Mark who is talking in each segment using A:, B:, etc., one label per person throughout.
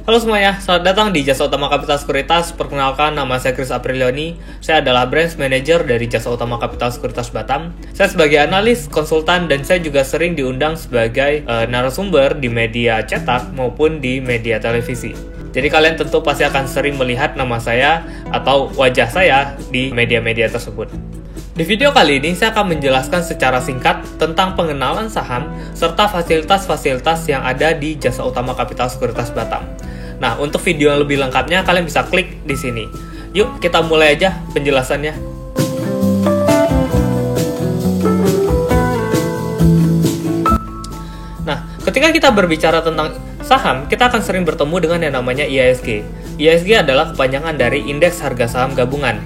A: Halo semuanya, selamat datang di Jasa Utama Kapital Sekuritas. Perkenalkan, nama saya Chris Aprilioni. Saya adalah Branch Manager dari Jasa Utama Kapital Sekuritas Batam. Saya sebagai analis, konsultan, dan saya juga sering diundang sebagai narasumber di media cetak maupun di media televisi. Jadi kalian tentu pasti akan sering melihat nama saya atau wajah saya di media-media tersebut. Di video kali ini, saya akan menjelaskan secara singkat tentang pengenalan saham serta fasilitas-fasilitas yang ada di Jasa Utama Kapital Sekuritas Batam. Nah, untuk video yang lebih lengkapnya, kalian bisa klik di sini. Yuk, kita mulai aja penjelasannya. Nah, ketika kita berbicara tentang saham, kita akan sering bertemu dengan yang namanya IHSG. IHSG adalah kepanjangan dari Indeks Harga Saham Gabungan,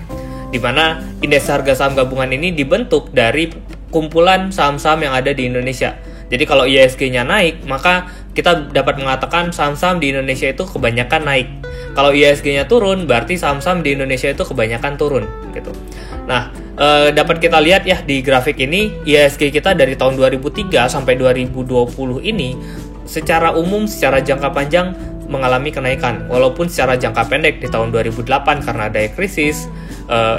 A: di mana indeks harga saham gabungan ini dibentuk dari kumpulan saham-saham yang ada di Indonesia. Jadi kalau IHSG-nya naik, maka kita dapat mengatakan saham-saham di Indonesia itu kebanyakan naik. Kalau IHSG-nya turun, berarti saham-saham di Indonesia itu kebanyakan turun, gitu. Nah, dapat kita lihat ya di grafik ini, IHSG kita dari tahun 2003 sampai 2020 ini secara umum, secara jangka panjang mengalami kenaikan. Walaupun secara jangka pendek di tahun 2008 karena ada krisis,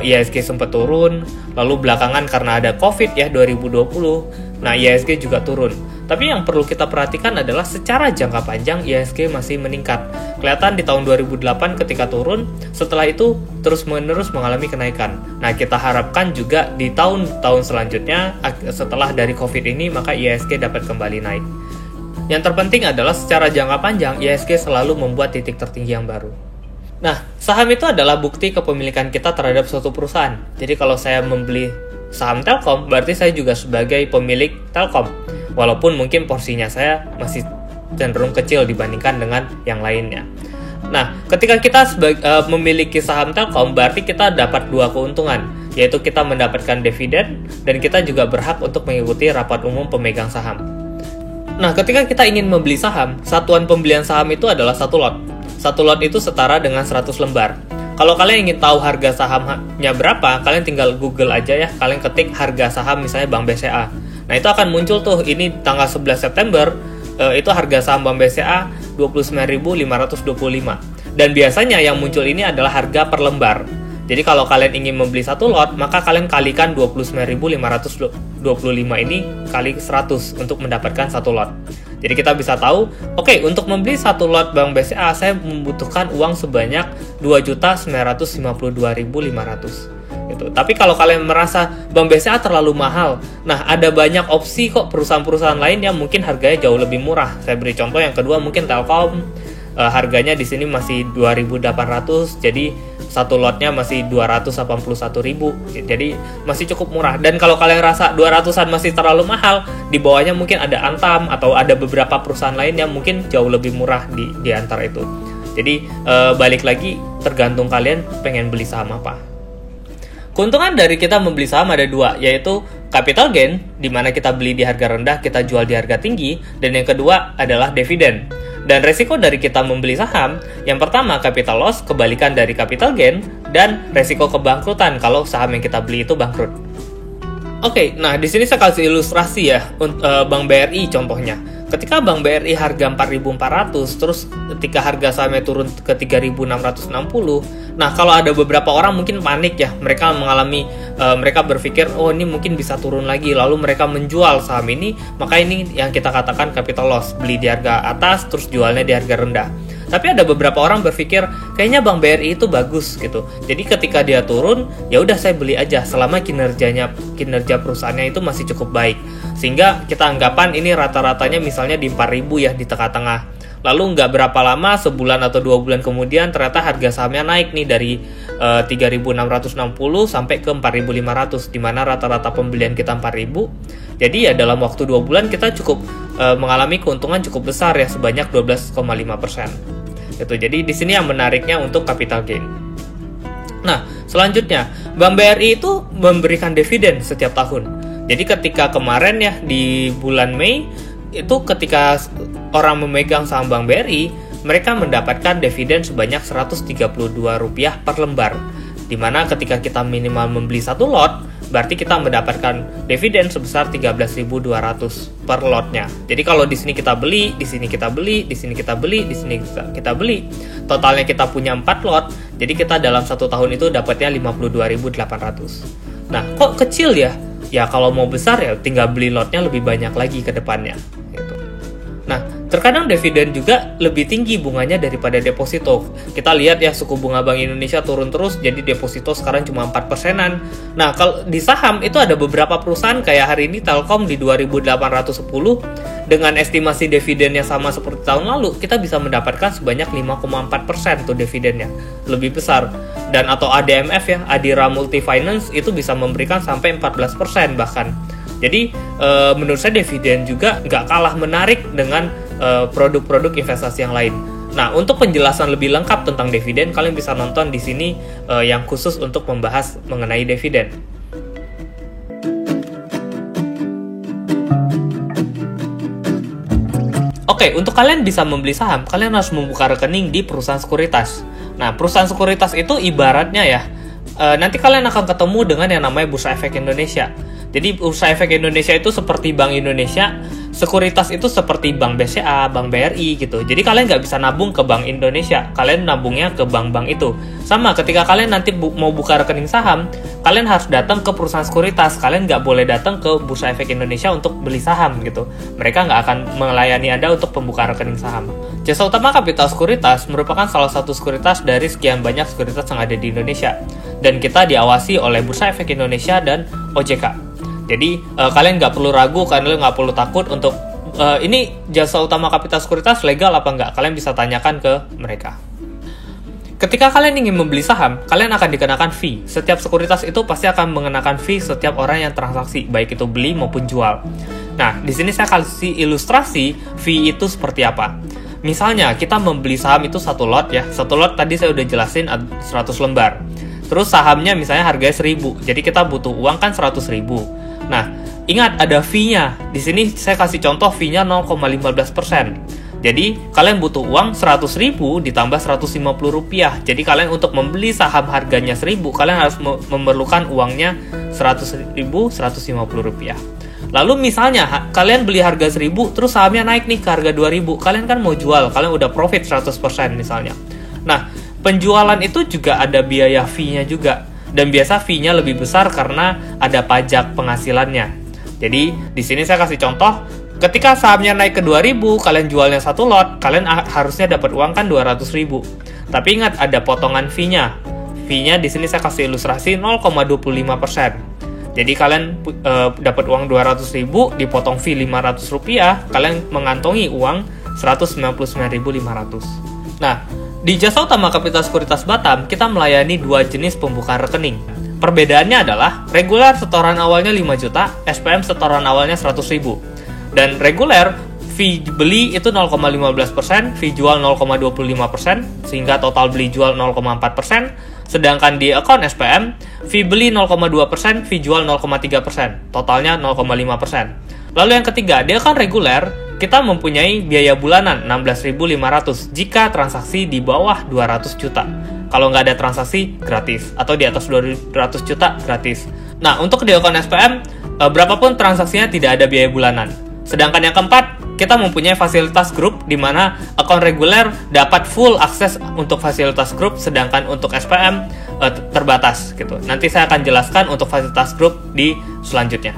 A: IHSG sempat turun, lalu belakangan karena ada COVID ya 2020, nah IHSG juga turun. Tapi yang perlu kita perhatikan adalah secara jangka panjang IHSG masih meningkat. Kelihatan di tahun 2008 ketika turun, setelah itu terus-menerus mengalami kenaikan. Nah, kita harapkan juga di tahun-tahun selanjutnya setelah dari COVID ini, maka IHSG dapat kembali naik. Yang terpenting adalah secara jangka panjang, IHSG selalu membuat titik tertinggi yang baru. Nah, saham itu adalah bukti kepemilikan kita terhadap suatu perusahaan. Jadi kalau saya membeli saham Telkom, berarti saya juga sebagai pemilik Telkom. Walaupun mungkin porsinya saya masih cenderung kecil dibandingkan dengan yang lainnya. Nah, ketika kita memiliki saham Telkom, berarti kita dapat dua keuntungan, yaitu kita mendapatkan dividen dan kita juga berhak untuk mengikuti rapat umum pemegang saham. Nah, ketika kita ingin membeli saham, satuan pembelian saham itu adalah satu lot. Satu lot itu setara dengan 100 lembar. Kalau kalian ingin tahu harga sahamnya berapa, kalian tinggal Google aja ya. Kalian ketik harga saham misalnya Bank BCA. Nah, itu akan muncul tuh, ini tanggal 11 September, itu harga saham Bank BCA 29.525. Dan biasanya yang muncul ini adalah harga per lembar. Jadi kalau kalian ingin membeli satu lot, maka kalian kalikan 29.525 ini kali 100 untuk mendapatkan satu lot. Jadi kita bisa tahu, oke, untuk membeli satu lot Bank BCA, saya membutuhkan uang sebanyak 2.952.500. Gitu. Tapi kalau kalian merasa Bank BCA terlalu mahal, nah ada banyak opsi kok perusahaan-perusahaan lain yang mungkin harganya jauh lebih murah. Saya beri contoh yang kedua, mungkin Telkom, harganya di sini masih 2.800, jadi satu lotnya masih 281.000, jadi masih cukup murah. Dan kalau kalian rasa 200-an masih terlalu mahal, di bawahnya mungkin ada Antam atau ada beberapa perusahaan lain yang mungkin jauh lebih murah di antara itu. Jadi balik lagi, tergantung kalian pengen beli saham apa. Keuntungan dari kita membeli saham ada dua, yaitu capital gain, di mana kita beli di harga rendah, kita jual di harga tinggi, dan yang kedua adalah dividen. Dan resiko dari kita membeli saham, yang pertama capital loss, kebalikan dari capital gain, dan resiko kebangkrutan kalau saham yang kita beli itu bangkrut. Oke, nah di sini saya kasih ilustrasi ya, Bank BRI contohnya. Ketika Bank BRI harga 4.400, terus ketika harga sahamnya turun ke 3.660, nah kalau ada beberapa orang mungkin panik ya, mereka berpikir, oh ini mungkin bisa turun lagi, lalu mereka menjual saham ini, maka ini yang kita katakan capital loss, beli di harga atas, terus jualnya di harga rendah. Tapi ada beberapa orang berpikir, kayaknya Bank BRI itu bagus gitu. Jadi ketika dia turun, ya udah saya beli aja selama kinerja perusahaannya itu masih cukup baik. Sehingga kita anggapan ini rata-ratanya misalnya di 4.000 ya di tengah-tengah. Lalu nggak berapa lama, sebulan atau 2 bulan kemudian ternyata harga sahamnya naik nih dari 3.660 sampai ke 4.500, di mana rata-rata pembelian kita 4.000. Jadi ya dalam waktu 2 bulan kita cukup mengalami keuntungan cukup besar ya, sebanyak 12,5%. Gitu. Jadi di sini yang menariknya untuk capital gain. Nah, selanjutnya Bank BRI itu memberikan dividen setiap tahun. Jadi ketika kemarin ya di bulan Mei itu ketika orang memegang saham Bank BRI, mereka mendapatkan dividen sebanyak Rp132 per lembar. Dimana ketika kita minimal membeli satu lot, berarti kita mendapatkan dividen sebesar 13.200 per lotnya. Jadi kalau di sini kita beli, di sini kita beli, di sini kita beli, di sini kita beli, totalnya kita punya 4 lot, jadi kita dalam 1 tahun itu dapatnya 52.800. Nah, kok kecil ya? Ya kalau mau besar ya tinggal beli lotnya lebih banyak lagi ke depannya gitu. Nah, terkadang dividen juga lebih tinggi bunganya daripada deposito. Kita lihat ya suku bunga Bank Indonesia turun terus, jadi deposito sekarang cuma 4%-an. Nah, kalau di saham itu ada beberapa perusahaan kayak hari ini Telkom di 2.810 dengan estimasi dividennya sama seperti tahun lalu, kita bisa mendapatkan sebanyak 5,4% tuh dividennya, lebih besar. Dan atau ADMF ya, Adira Multifinance itu bisa memberikan sampai 14% bahkan. Jadi menurut saya dividen juga nggak kalah menarik dengan produk-produk investasi yang lain. Nah, untuk penjelasan lebih lengkap tentang dividen, kalian bisa nonton di sini yang khusus untuk membahas mengenai dividen. Oke, untuk kalian bisa membeli saham, kalian harus membuka rekening di perusahaan sekuritas. Nah, perusahaan sekuritas itu ibaratnya ya, nanti kalian akan ketemu dengan yang namanya Bursa Efek Indonesia. Jadi Bursa Efek Indonesia itu seperti Bank Indonesia, sekuritas itu seperti Bank BCA, Bank BRI gitu. Jadi kalian nggak bisa nabung ke Bank Indonesia, kalian nabungnya ke bank-bank itu. Sama ketika kalian nanti mau buka rekening saham, kalian harus datang ke perusahaan sekuritas, kalian nggak boleh datang ke Bursa Efek Indonesia untuk beli saham gitu. Mereka nggak akan melayani Anda untuk pembukaan rekening saham. Jasa Utama Capital Sekuritas merupakan salah satu sekuritas dari sekian banyak sekuritas yang ada di Indonesia. Dan kita diawasi oleh Bursa Efek Indonesia dan OJK. Jadi kalian nggak perlu ragu, kalian nggak perlu takut untuk ini Jasa Utama Capital Sekuritas legal apa nggak, kalian bisa tanyakan ke mereka. Ketika kalian ingin membeli saham, kalian akan dikenakan fee. Setiap sekuritas itu pasti akan mengenakan fee setiap orang yang transaksi, baik itu beli maupun jual. Nah, di sini saya kasih ilustrasi fee itu seperti apa. Misalnya, kita membeli saham itu 1 lot ya. 1 lot tadi saya udah jelasin 100 lembar. Terus sahamnya misalnya harganya 1.000, jadi kita butuh uang kan 100.000. Nah, ingat ada fee-nya. Di sini saya kasih contoh fee-nya 0,15%. Jadi, kalian butuh uang 100.000 ditambah 150 rupiah. Jadi, kalian untuk membeli saham harganya 1.000, kalian harus memerlukan uangnya 100.000, 150 rupiah. Lalu misalnya, kalian beli harga 1.000, terus sahamnya naik nih ke harga 2.000. Kalian kan mau jual, kalian udah profit 100% misalnya. Nah, penjualan itu juga ada biaya fee-nya juga. Dan biasa fee-nya lebih besar karena ada pajak penghasilannya. Jadi, di sini saya kasih contoh, ketika sahamnya naik ke 2.000, kalian jualnya 1 lot, kalian harusnya dapat uang kan 200.000. Tapi ingat, ada potongan fee-nya. Fee-nya di sini saya kasih ilustrasi 0,25%. Jadi, kalian dapat uang 200.000, dipotong fee 500 rupiah, kalian mengantongi uang 199.500. Nah, di Jasa Utama Capital Sekuritas Batam, kita melayani 2 jenis pembukaan rekening. Perbedaannya adalah, reguler setoran awalnya 5 juta, SPM setoran awalnya 100.000. Dan reguler, fee beli itu 0,15%, fee jual 0,25%, sehingga total beli jual 0,4%. Sedangkan di akun SPM, fee beli 0,2%, fee jual 0,3%, totalnya 0,5%. Lalu yang ketiga, di akun reguler, kita mempunyai biaya bulanan 16.500 jika transaksi di bawah 200 juta. Kalau nggak ada transaksi, gratis. Atau di atas 200 juta, gratis. Nah, untuk di akun SPM, berapapun transaksinya tidak ada biaya bulanan. Sedangkan yang keempat, kita mempunyai fasilitas grup di mana akun reguler dapat full akses untuk fasilitas grup, sedangkan untuk SPM terbatas gitu. Nanti saya akan jelaskan untuk fasilitas grup di selanjutnya.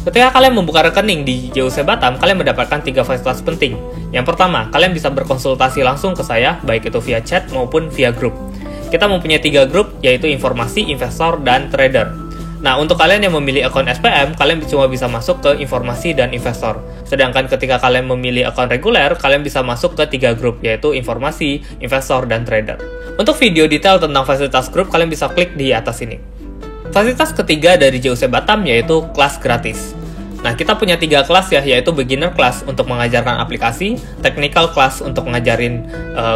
A: Ketika kalian membuka rekening di JUC Batam, kalian mendapatkan 3 fasilitas penting. Yang pertama, kalian bisa berkonsultasi langsung ke saya, baik itu via chat maupun via grup. Kita mempunyai 3 grup, yaitu informasi, investor, dan trader. Nah, untuk kalian yang memilih akun SPM, kalian cuma bisa masuk ke informasi dan investor. Sedangkan ketika kalian memilih akun reguler, kalian bisa masuk ke 3 grup, yaitu informasi, investor, dan trader. Untuk video detail tentang fasilitas grup, kalian bisa klik di atas ini. Fasilitas ketiga dari JUC Batam yaitu kelas gratis. Nah, kita punya 3 kelas ya, yaitu beginner class untuk mengajarkan aplikasi, technical class untuk mengajarin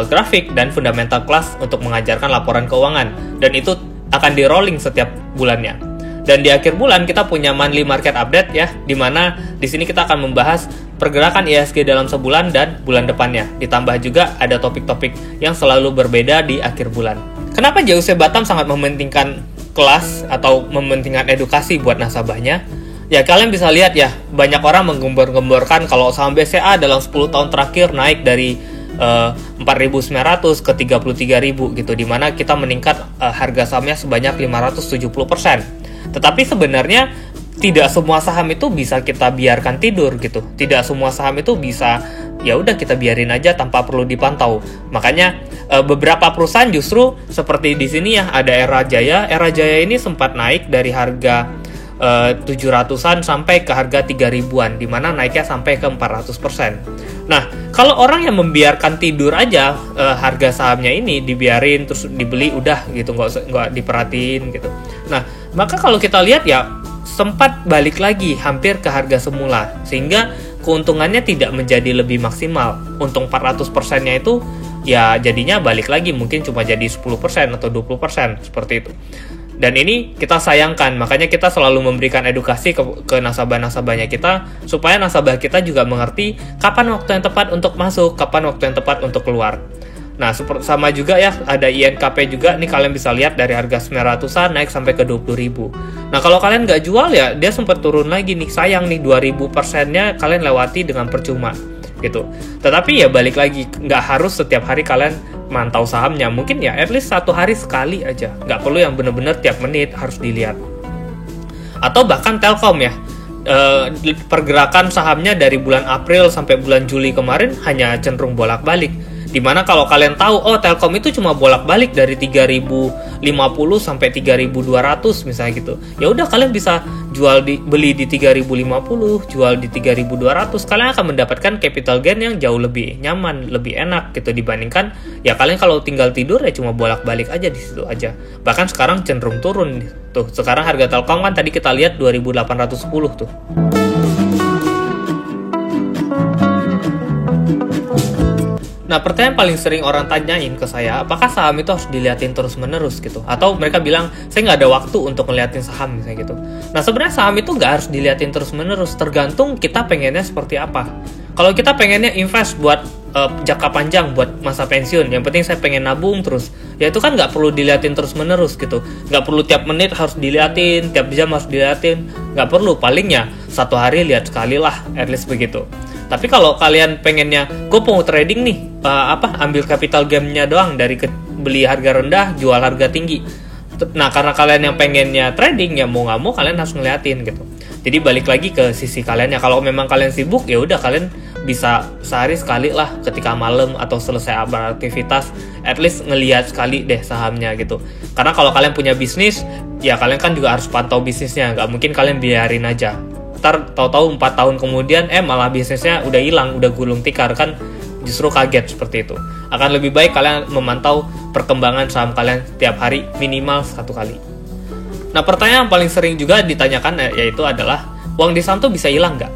A: grafik, dan fundamental class untuk mengajarkan laporan keuangan. Dan itu akan di rolling setiap bulannya. Dan di akhir bulan kita punya monthly market update ya, di mana di sini kita akan membahas pergerakan IHSG dalam sebulan dan bulan depannya. Ditambah juga ada topik-topik yang selalu berbeda di akhir bulan. Kenapa JUC Batam sangat mementingkan kelas atau mementingkan edukasi buat nasabahnya, ya kalian bisa lihat ya, banyak orang menggembor-gemborkan kalau saham BCA dalam 10 tahun terakhir naik dari 4.900 ke 33.000 gitu, dimana kita meningkat harga sahamnya sebanyak 570%. Tetapi sebenarnya tidak semua saham itu bisa kita biarkan tidur gitu. Tidak semua saham itu bisa ya udah kita biarin aja tanpa perlu dipantau. Makanya beberapa perusahaan justru seperti di sini ya, ada Era Jaya. Era Jaya ini sempat naik dari harga 700-an sampai ke harga 3.000-an, dimana naiknya sampai ke 400%. Nah, kalau orang yang membiarkan tidur aja harga sahamnya ini dibiarin terus dibeli udah gitu, nggak diperhatiin gitu. Nah, maka kalau kita lihat ya sempat balik lagi hampir ke harga semula, sehingga keuntungannya tidak menjadi lebih maksimal. Untung 400%-nya itu ya jadinya balik lagi mungkin cuma jadi 10% atau 20% seperti itu. Dan ini kita sayangkan, makanya kita selalu memberikan edukasi ke nasabah-nasabahnya kita, supaya nasabah kita juga mengerti kapan waktu yang tepat untuk masuk, kapan waktu yang tepat untuk keluar. Nah, sama juga ya, ada INKP juga, nih kalian bisa lihat dari harga 900-an naik sampai ke 20.000. Nah, kalau kalian nggak jual ya, dia sempat turun lagi nih, sayang nih 2.000%-nya kalian lewati dengan percuma gitu. Tetapi ya balik lagi, nggak harus setiap hari kalian mantau sahamnya, mungkin ya at least 1 hari sekali aja, nggak perlu yang bener-bener tiap menit harus dilihat. Atau bahkan Telkom ya, pergerakan sahamnya dari bulan April sampai bulan Juli kemarin hanya cenderung bolak-balik, dimana kalau kalian tahu, oh Telkom itu cuma bolak-balik dari 3.050 sampai 3.200 misalnya gitu, ya udah kalian bisa beli di 3.050, jual di 3.200, kalian akan mendapatkan capital gain yang jauh lebih nyaman, lebih enak gitu, dibandingkan ya kalian kalau tinggal tidur ya cuma bolak-balik aja di situ aja. Bahkan sekarang cenderung turun tuh. Sekarang harga Telkom kan tadi kita lihat 2.810 tuh. Nah, pertanyaan paling sering orang tanyain ke saya, apakah saham itu harus diliatin terus-menerus gitu? Atau mereka bilang, saya nggak ada waktu untuk ngeliatin saham misalnya gitu. Nah, sebenarnya saham itu nggak harus diliatin terus-menerus, tergantung kita pengennya seperti apa. Kalau kita pengennya invest buat jangka panjang, buat masa pensiun, yang penting saya pengen nabung terus, ya itu kan nggak perlu diliatin terus-menerus gitu. Nggak perlu tiap menit harus diliatin, tiap jam harus diliatin, nggak perlu. Palingnya 1 hari lihat sekali lah, at least begitu. Tapi kalau kalian pengennya, gue mau trading nih, ambil capital gain-nya doang dari beli harga rendah, jual harga tinggi. Nah, karena kalian yang pengennya trading, ya mau nggak mau kalian harus ngeliatin gitu. Jadi balik lagi ke sisi kalian ya. Kalau memang kalian sibuk, ya udah kalian bisa sehari sekali lah, ketika malam atau selesai beraktivitas, at least ngelihat sekali deh sahamnya gitu. Karena kalau kalian punya bisnis, ya kalian kan juga harus pantau bisnisnya. Nggak mungkin kalian biarin aja. Ntar tahu-tahu 4 tahun kemudian malah bisnisnya udah hilang, udah gulung tikar, kan justru kaget seperti itu. Akan lebih baik kalian memantau perkembangan saham kalian tiap hari minimal 1 kali. Nah, pertanyaan yang paling sering juga ditanyakan yaitu adalah, uang di saham tuh bisa hilang nggak?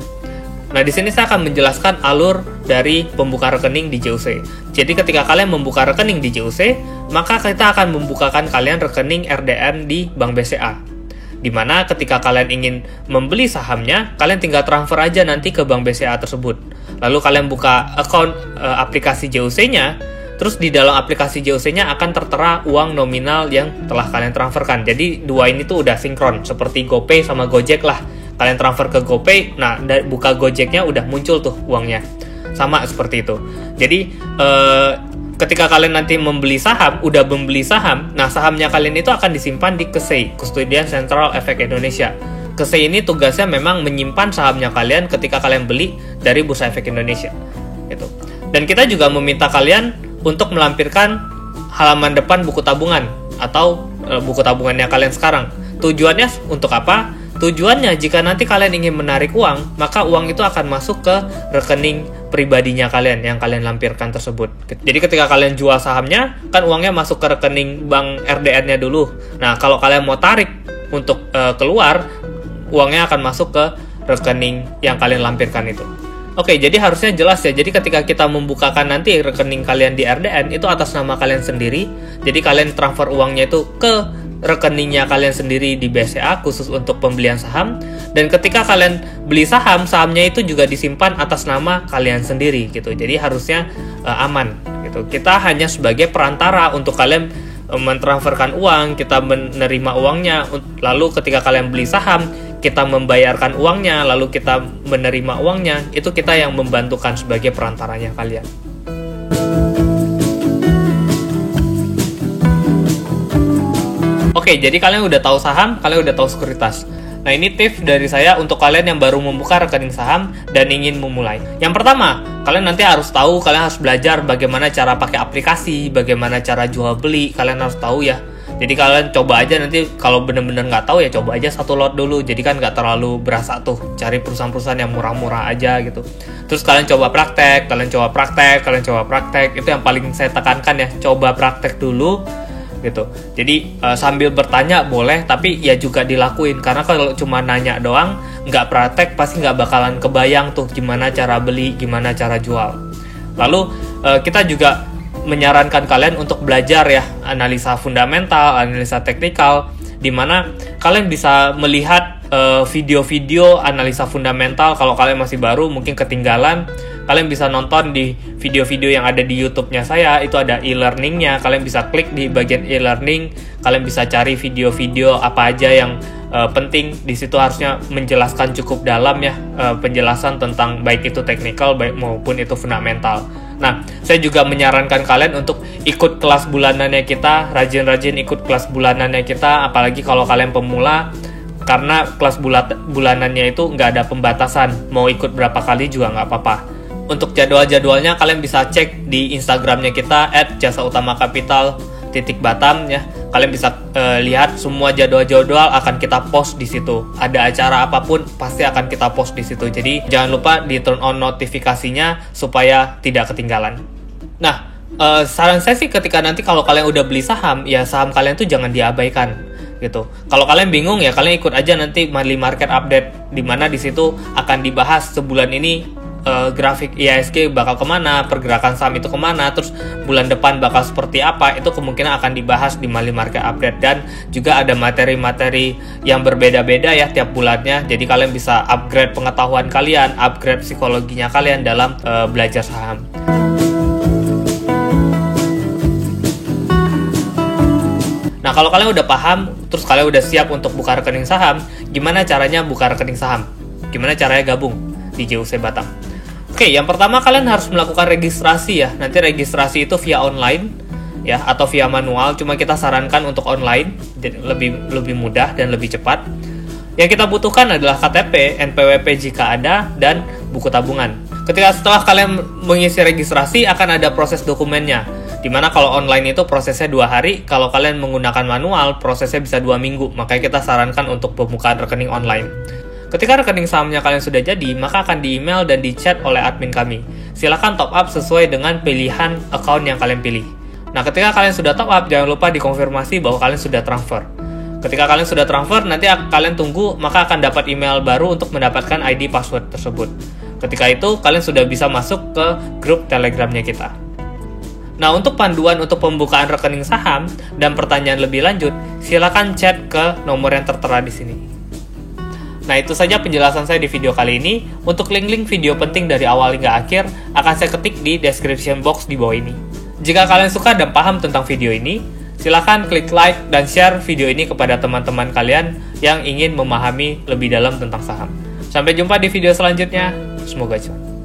A: Nah, di sini saya akan menjelaskan alur dari pembuka rekening di JOC. Jadi ketika kalian membuka rekening di JOC, maka kita akan membukakan kalian rekening RDN di Bank BCA. Dimana ketika kalian ingin membeli sahamnya, kalian tinggal transfer aja nanti ke Bank BCA tersebut. Lalu kalian buka account aplikasi JOC-nya, terus di dalam aplikasi JOC-nya akan tertera uang nominal yang telah kalian transferkan. Jadi dua ini tuh udah sinkron, seperti GoPay sama Gojek lah. Kalian transfer ke GoPay, nah buka Gojek-nya udah muncul tuh uangnya. Sama seperti itu. Jadi ketika kalian nanti membeli saham, udah membeli saham, nah sahamnya kalian itu akan disimpan di KSEI, Custodian Central Efek Indonesia. KSEI ini tugasnya memang menyimpan sahamnya kalian ketika kalian beli dari Bursa Efek Indonesia. Gitu. Dan kita juga meminta kalian untuk melampirkan halaman depan buku tabungan atau buku tabungannya kalian sekarang. Tujuannya untuk apa? Tujuannya jika nanti kalian ingin menarik uang, maka uang itu akan masuk ke rekening pribadinya kalian yang kalian lampirkan tersebut. Jadi ketika kalian jual sahamnya, kan uangnya masuk ke rekening bank RDN-nya dulu. Nah, kalau kalian mau tarik untuk keluar, uangnya akan masuk ke rekening yang kalian lampirkan itu. Oke, jadi harusnya jelas ya. Jadi ketika kita membukakan nanti rekening kalian di RDN, itu atas nama kalian sendiri. Jadi kalian transfer uangnya itu ke rekeningnya kalian sendiri di BCA khusus untuk pembelian saham, dan ketika kalian beli saham, sahamnya itu juga disimpan atas nama kalian sendiri gitu. Jadi harusnya aman gitu. Kita hanya sebagai perantara untuk kalian mentransferkan uang, kita menerima uangnya, lalu ketika kalian beli saham, kita membayarkan uangnya, lalu kita menerima uangnya, itu kita yang membantukan sebagai perantaranya kalian. Oke, jadi kalian udah tahu saham, kalian udah tahu sekuritas. Nah, ini tips dari saya untuk kalian yang baru membuka rekening saham dan ingin memulai. Yang pertama, kalian nanti harus tahu, kalian harus belajar bagaimana cara pakai aplikasi, bagaimana cara jual beli, kalian harus tahu ya. Jadi kalian coba aja nanti, kalau bener-bener nggak tahu ya coba aja satu lot dulu. Jadi kan nggak terlalu berasa tuh, cari perusahaan-perusahaan yang murah-murah aja gitu. Terus kalian coba praktek, itu yang paling saya tekankan ya, coba praktek dulu gitu. Jadi sambil bertanya boleh, tapi ya juga dilakuin, karena kalau cuma nanya doang nggak praktek pasti nggak bakalan kebayang tuh gimana cara beli, gimana cara jual. Lalu kita juga menyarankan kalian untuk belajar ya analisa fundamental, analisa teknikal, di mana kalian bisa melihat video-video analisa fundamental. Kalau kalian masih baru mungkin ketinggalan, kalian bisa nonton di video-video yang ada di YouTube-nya saya, itu ada e-learning-nya. Kalian bisa klik di bagian e-learning, kalian bisa cari video-video apa aja yang penting. Di situ harusnya menjelaskan cukup dalam ya, penjelasan tentang baik itu teknikal maupun itu fundamental. Nah, saya juga menyarankan kalian untuk ikut kelas bulanannya kita, rajin-rajin ikut kelas bulanannya kita, apalagi kalau kalian pemula, karena kelas bulanannya itu nggak ada pembatasan, mau ikut berapa kali juga nggak apa-apa. Untuk jadwal-jadwalnya kalian bisa cek di Instagramnya kita @jasautamakapital_batam ya. Kalian bisa lihat semua jadwal-jadwal akan kita post di situ. Ada acara apapun pasti akan kita post di situ. Jadi jangan lupa di turn on notifikasinya supaya tidak ketinggalan. Nah, saran saya sih ketika nanti kalau kalian udah beli saham, ya saham kalian tuh jangan diabaikan gitu. Kalau kalian bingung ya kalian ikut aja nanti monthly market update, di mana di situ akan dibahas sebulan ini grafik IHSG bakal kemana, pergerakan saham itu kemana, terus bulan depan bakal seperti apa, itu kemungkinan akan dibahas di monthly market update. Dan juga ada materi-materi yang berbeda-beda ya tiap bulannya, jadi kalian bisa upgrade pengetahuan kalian, upgrade psikologinya kalian dalam belajar saham. Nah, kalau kalian udah paham, terus kalian udah siap untuk buka rekening saham, gimana caranya buka rekening saham? Gimana caranya gabung di JUC Batam? Oke, yang pertama kalian harus melakukan registrasi ya. Nanti registrasi itu via online ya, atau via manual. Cuma kita sarankan untuk online, jadi lebih mudah dan lebih cepat. Yang kita butuhkan adalah KTP, NPWP jika ada, dan buku tabungan. Setelah kalian mengisi registrasi, akan ada proses dokumennya. Dimana kalau online itu prosesnya 2 hari, kalau kalian menggunakan manual, prosesnya bisa 2 minggu. Makanya kita sarankan untuk pembukaan rekening online. Ketika rekening sahamnya kalian sudah jadi, maka akan di-email dan di-chat oleh admin kami. Silakan top up sesuai dengan pilihan account yang kalian pilih. Nah, ketika kalian sudah top up, jangan lupa dikonfirmasi bahwa kalian sudah transfer. Ketika kalian sudah transfer, nanti kalian tunggu, maka akan dapat email baru untuk mendapatkan ID password tersebut. Ketika itu, kalian sudah bisa masuk ke grup Telegramnya kita. Nah, untuk panduan untuk pembukaan rekening saham dan pertanyaan lebih lanjut, silakan chat ke nomor yang tertera di sini. Nah, itu saja penjelasan saya di video kali ini. Untuk link-link video penting dari awal hingga akhir akan saya ketik di description box di bawah ini. Jika kalian suka dan paham tentang video ini, silakan klik like dan share video ini kepada teman-teman kalian yang ingin memahami lebih dalam tentang saham. Sampai jumpa di video selanjutnya. Semoga cuan.